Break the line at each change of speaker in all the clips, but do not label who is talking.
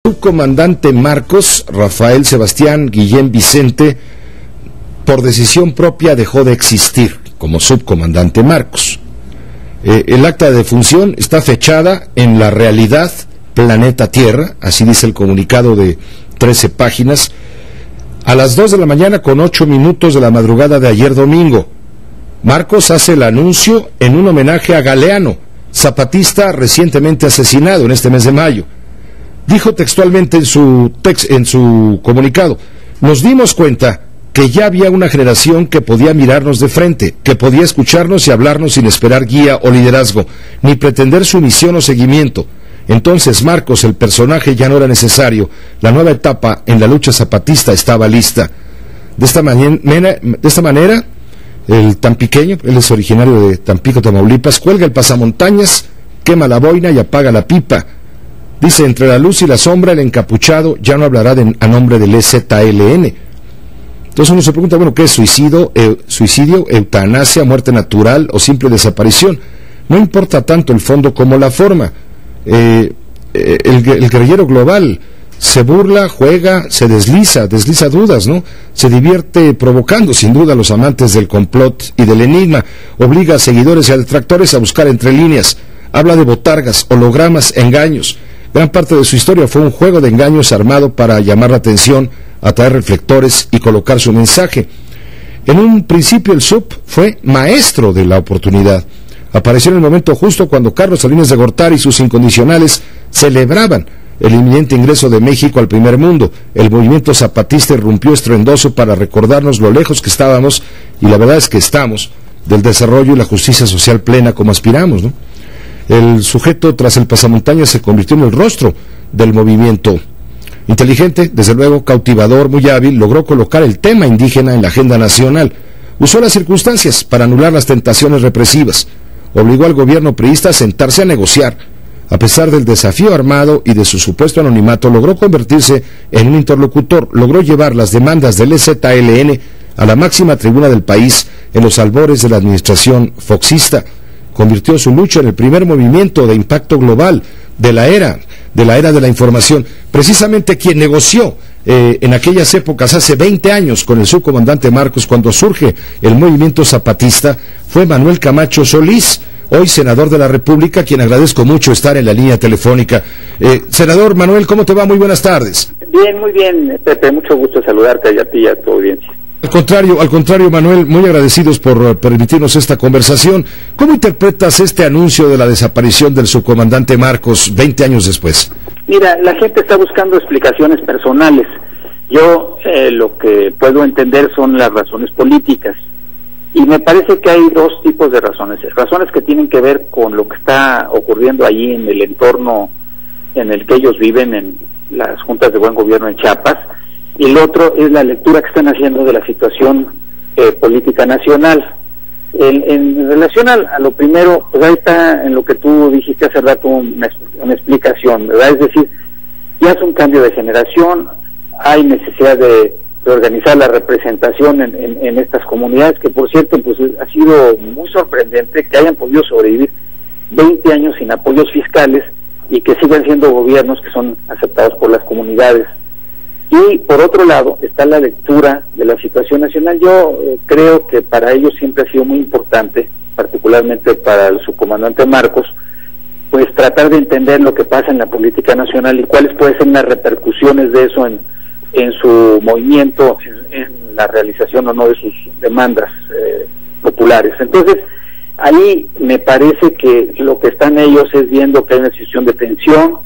Subcomandante Marcos, Rafael Sebastián Guillén Vicente, por decisión propia dejó de existir como subcomandante Marcos. El acta de defunción está fechada en la realidad planeta Tierra, así dice el comunicado de 13 páginas, a las 2 de la mañana con 8 minutos de la madrugada de ayer domingo. Marcos hace el anuncio en un homenaje a Galeano, zapatista recientemente asesinado en este mes de mayo. Dijo textualmente en su comunicado: nos dimos cuenta que ya había una generación que podía mirarnos de frente, que podía escucharnos y hablarnos sin esperar guía o liderazgo, ni pretender sumisión o seguimiento. Entonces Marcos, el personaje, ya no era necesario. La nueva etapa en la lucha zapatista estaba lista. De esta manera, el tampiqueño, él es originario de Tampico, Tamaulipas, cuelga el pasamontañas, quema la boina y apaga la pipa. Dice: entre la luz y la sombra, el encapuchado ya no hablará a nombre del EZLN. Entonces uno se pregunta, bueno, ¿qué es suicidio, eutanasia, muerte natural o simple desaparición? No importa tanto el fondo como la forma. El guerrillero global se burla, juega, se desliza dudas, ¿no? Se divierte provocando sin duda a los amantes del complot y del enigma, obliga a seguidores y a detractores a buscar entre líneas, habla de botargas, hologramas, engaños. Gran parte de su historia fue un juego de engaños armado para llamar la atención, atraer reflectores y colocar su mensaje. En un principio el SUP fue maestro de la oportunidad. Apareció en el momento justo cuando Carlos Salinas de Gortari y sus incondicionales celebraban el inminente ingreso de México al primer mundo. El movimiento zapatista irrumpió estruendoso para recordarnos lo lejos que estábamos, y la verdad es que estamos, del desarrollo y la justicia social plena como aspiramos, ¿no? El sujeto tras el pasamontañas se convirtió en el rostro del movimiento. Inteligente, desde luego, cautivador, muy hábil, logró colocar el tema indígena en la agenda nacional. Usó las circunstancias para anular las tentaciones represivas. Obligó al gobierno priista a sentarse a negociar. A pesar del desafío armado y de su supuesto anonimato, logró convertirse en un interlocutor, logró llevar las demandas del EZLN a la máxima tribuna del país en los albores de la administración foxista. Convirtió su lucha en el primer movimiento de impacto global de la era de la información. Precisamente quien negoció en aquellas épocas, hace 20 años, con el subcomandante Marcos, cuando surge el movimiento zapatista, fue Manuel Camacho Solís, hoy senador de la República, quien agradezco mucho estar en la línea telefónica. Senador Manuel, ¿cómo te va? Muy buenas tardes.
Bien, muy bien, Pepe, mucho gusto saludarte a ti y a tu audiencia.
Al contrario, Manuel, muy agradecidos por permitirnos esta conversación. ¿Cómo interpretas este anuncio de la desaparición del subcomandante Marcos 20 años después?
Mira, la gente está buscando explicaciones personales. Yo lo que puedo entender son las razones políticas. Y me parece que hay dos tipos de razones. Razones que tienen que ver con lo que está ocurriendo allí en el entorno en el que ellos viven, en las juntas de buen gobierno en Chiapas. Y el otro es la lectura que están haciendo de la situación política nacional. En relación a lo primero, pues ahí está en lo que tú dijiste hace rato una explicación, ¿verdad? Es decir, ya es un cambio de generación, hay necesidad de organizar la representación en estas comunidades, que por cierto pues ha sido muy sorprendente que hayan podido sobrevivir 20 años sin apoyos fiscales y que sigan siendo gobiernos que son aceptados por las comunidades. Y por otro lado está la lectura de la situación nacional. Yo creo que para ellos siempre ha sido muy importante, particularmente para el subcomandante Marcos, pues tratar de entender lo que pasa en la política nacional y cuáles pueden ser las repercusiones de eso en su movimiento, en la realización o no de sus demandas populares. Entonces, ahí me parece que lo que están ellos es viendo que hay una situación de tensión,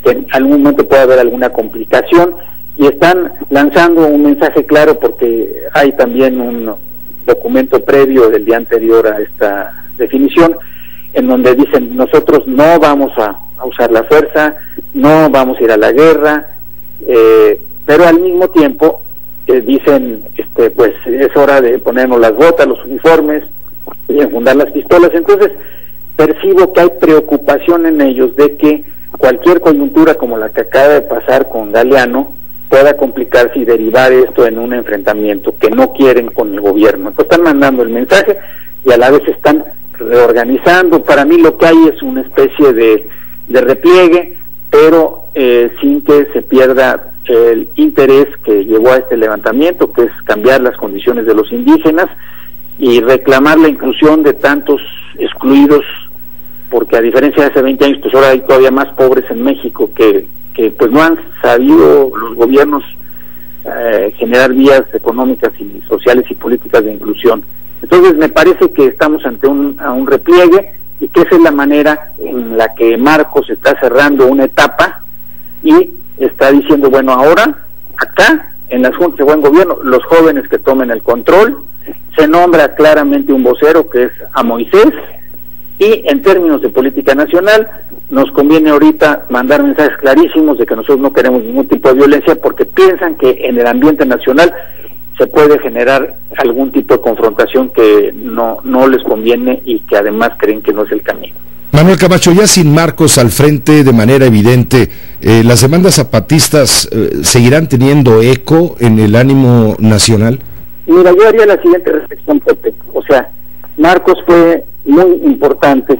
que en algún momento puede haber alguna complicación, y están lanzando un mensaje claro porque hay también un documento previo del día anterior a esta definición en donde dicen: nosotros no vamos a usar la fuerza, no vamos a ir a la guerra, pero al mismo tiempo dicen pues es hora de ponernos las botas, los uniformes y enfundar las pistolas. Entonces percibo que hay preocupación en ellos de que cualquier coyuntura como la que acaba de pasar con Galeano pueda complicarse y derivar esto en un enfrentamiento que no quieren con el gobierno. Entonces están mandando el mensaje y a la vez están reorganizando. Para mí lo que hay es una especie de repliegue pero sin que se pierda el interés que llevó a este levantamiento, que es cambiar las condiciones de los indígenas y reclamar la inclusión de tantos excluidos, porque a diferencia de hace 20 años, pues ahora hay todavía más pobres en México que pues no han sabido los gobiernos generar vías económicas y sociales y políticas de inclusión. Entonces me parece que estamos ante un repliegue, y que esa es la manera en la que Marcos está cerrando una etapa y está diciendo, bueno, ahora acá en las juntas de buen gobierno, los jóvenes que tomen el control, se nombra claramente un vocero que es a Moisés, y en términos de política nacional nos conviene ahorita mandar mensajes clarísimos de que nosotros no queremos ningún tipo de violencia, porque piensan que en el ambiente nacional se puede generar algún tipo de confrontación que no les conviene y que además creen que no es el camino.
Manuel Camacho, ya sin Marcos al frente de manera evidente, ¿las demandas zapatistas seguirán teniendo eco en el ánimo nacional?
Mira, yo haría la siguiente reflexión, Pepe. O sea, Marcos fue muy importante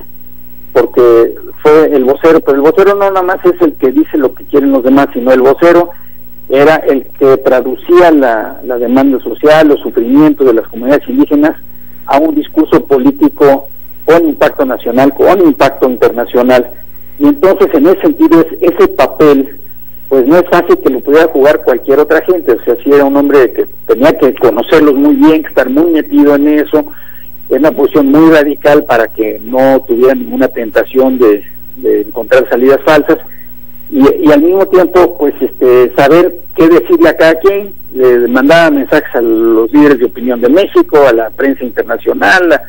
porque fue el vocero, pero el vocero no nada más es el que dice lo que quieren los demás, sino el vocero era el que traducía la demanda social, los sufrimientos de las comunidades indígenas a un discurso político con impacto nacional, con impacto internacional. Y entonces en ese sentido ese papel pues no es fácil que lo pudiera jugar cualquier otra gente. O sea, si era un hombre que tenía que conocerlos muy bien, que estar muy metido en eso, en una posición muy radical para que no tuvieran ninguna tentación de encontrar salidas falsas, y al mismo tiempo pues saber qué decirle a cada quien. Le mandaba mensajes a los líderes de opinión de México, a la prensa internacional,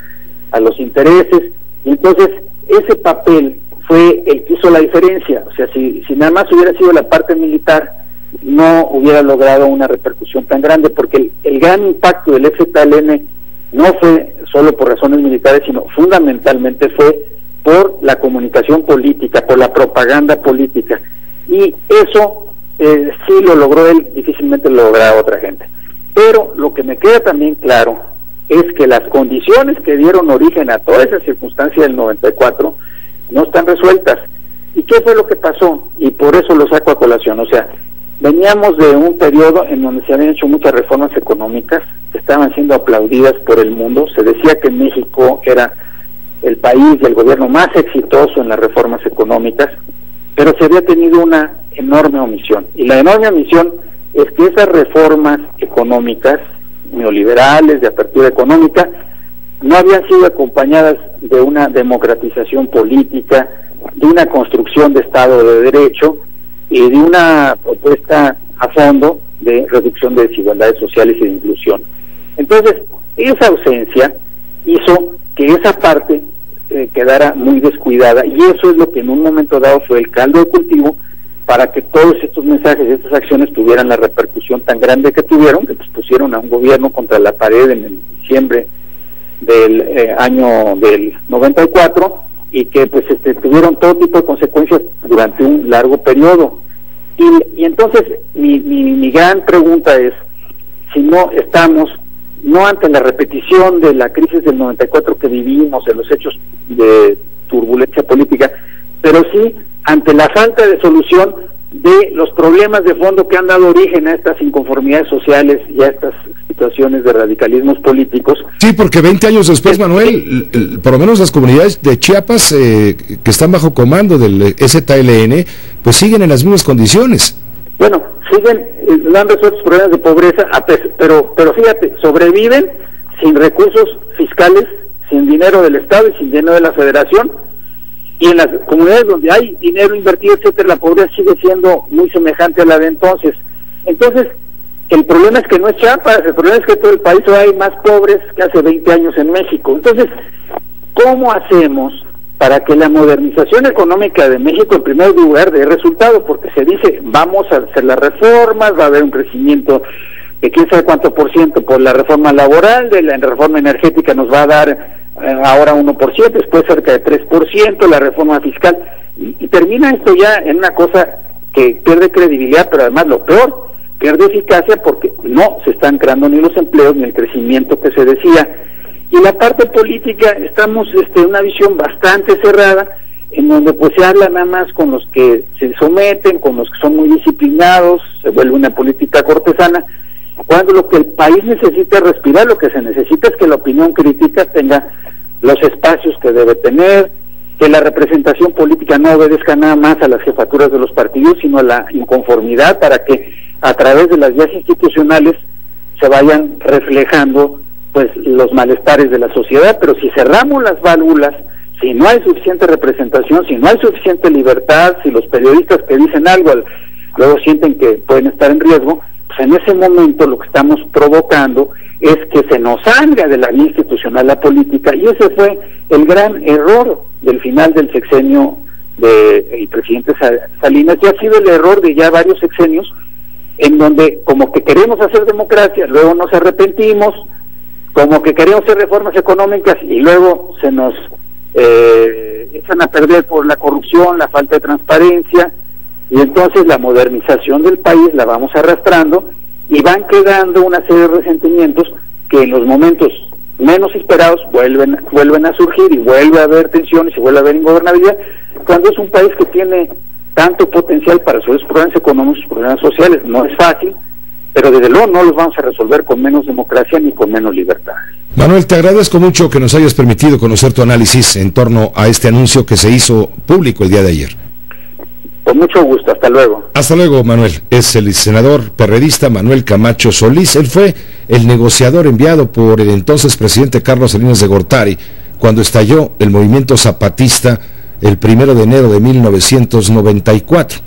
a los intereses, y entonces ese papel fue el que hizo la diferencia. O sea, si nada más hubiera sido la parte militar, no hubiera logrado una repercusión tan grande, porque el gran impacto del FZLN no fue solo por razones militares, sino fundamentalmente fue por la comunicación política, por la propaganda política, y eso sí lo logró él, difícilmente lo logrará otra gente. Pero lo que me queda también claro es que las condiciones que dieron origen a toda esa circunstancia del 94 no están resueltas. ¿Y qué fue lo que pasó? Y por eso lo saco a colación. O sea, veníamos de un periodo en donde se habían hecho muchas reformas económicas que estaban siendo aplaudidas por el mundo. Se decía que México era el país y el gobierno más exitoso en las reformas económicas, pero se había tenido una enorme omisión. Y la enorme omisión es que esas reformas económicas neoliberales, de apertura económica, no habían sido acompañadas de una democratización política, de una construcción de Estado de Derecho y de una propuesta a fondo de reducción de desigualdades sociales y de inclusión. Entonces, esa ausencia hizo que esa parte quedara muy descuidada, y eso es lo que en un momento dado fue el caldo de cultivo para que todos estos mensajes y estas acciones tuvieran la repercusión tan grande que tuvieron, que pues pusieron a un gobierno contra la pared en el diciembre del año del 94, y que pues tuvieron todo tipo de consecuencias durante un largo periodo. Y entonces mi gran pregunta es, si no estamos no ante la repetición de la crisis del 94 que vivimos, en los hechos de turbulencia política, pero sí ante la falta de solución de los problemas de fondo que han dado origen a estas inconformidades sociales y a estas situaciones de radicalismos políticos.
Sí, porque 20 años después, Manuel, por lo menos las comunidades de Chiapas que están bajo comando del ZLN, pues siguen en las mismas condiciones.
Bueno, siguen, no han resuelto problemas de pobreza, pero fíjate, sobreviven sin recursos fiscales, sin dinero del Estado y sin dinero de la Federación, y en las comunidades donde hay dinero invertido, etcétera, la pobreza sigue siendo muy semejante a la de entonces. Entonces, el problema es que no es Chiapas, el problema es que todo el país hoy hay más pobres que hace 20 años en México. Entonces, ¿cómo hacemos para que la modernización económica de México en primer lugar dé resultado? Porque se dice, vamos a hacer las reformas, va a haber un crecimiento de quién sabe cuánto por ciento por la reforma laboral, de la reforma energética nos va a dar ahora 1%, después cerca de 3%, la reforma fiscal, y termina esto ya en una cosa que pierde credibilidad, pero además lo peor, pierde eficacia, porque no se están creando ni los empleos ni el crecimiento que se decía. Y en la parte política estamos en una visión bastante cerrada, en donde pues se habla nada más con los que se someten, con los que son muy disciplinados, se vuelve una política cortesana, cuando lo que el país necesita es respirar. Lo que se necesita es que la opinión crítica tenga los espacios que debe tener, que la representación política no obedezca nada más a las jefaturas de los partidos, sino a la inconformidad, para que a través de las vías institucionales se vayan reflejando pues los malestares de la sociedad. Pero si cerramos las válvulas, si no hay suficiente representación, si no hay suficiente libertad, si los periodistas que dicen algo luego sienten que pueden estar en riesgo, pues en ese momento lo que estamos provocando es que se nos salga de la vía institucional la política, y ese fue el gran error del final del sexenio del presidente Salinas, y ha sido el error de ya varios sexenios, en donde como que queremos hacer democracia, luego nos arrepentimos, como que queremos hacer reformas económicas y luego se nos echan a perder por la corrupción, la falta de transparencia, y entonces la modernización del país la vamos arrastrando, y van quedando una serie de resentimientos que en los momentos menos esperados vuelven a surgir, y vuelve a haber tensiones y vuelve a haber ingobernabilidad, cuando es un país que tiene tanto potencial para resolver sus problemas económicos, sus problemas sociales. No es fácil, pero desde luego no los vamos a resolver con menos democracia ni con menos libertad.
Manuel, te agradezco mucho que nos hayas permitido conocer tu análisis en torno a este anuncio que se hizo público el día de ayer.
Con mucho gusto, hasta luego.
Hasta luego, Manuel. Es el senador perredista Manuel Camacho Solís. Él fue el negociador enviado por el entonces presidente Carlos Salinas de Gortari cuando estalló el movimiento zapatista el 1 de enero de 1994.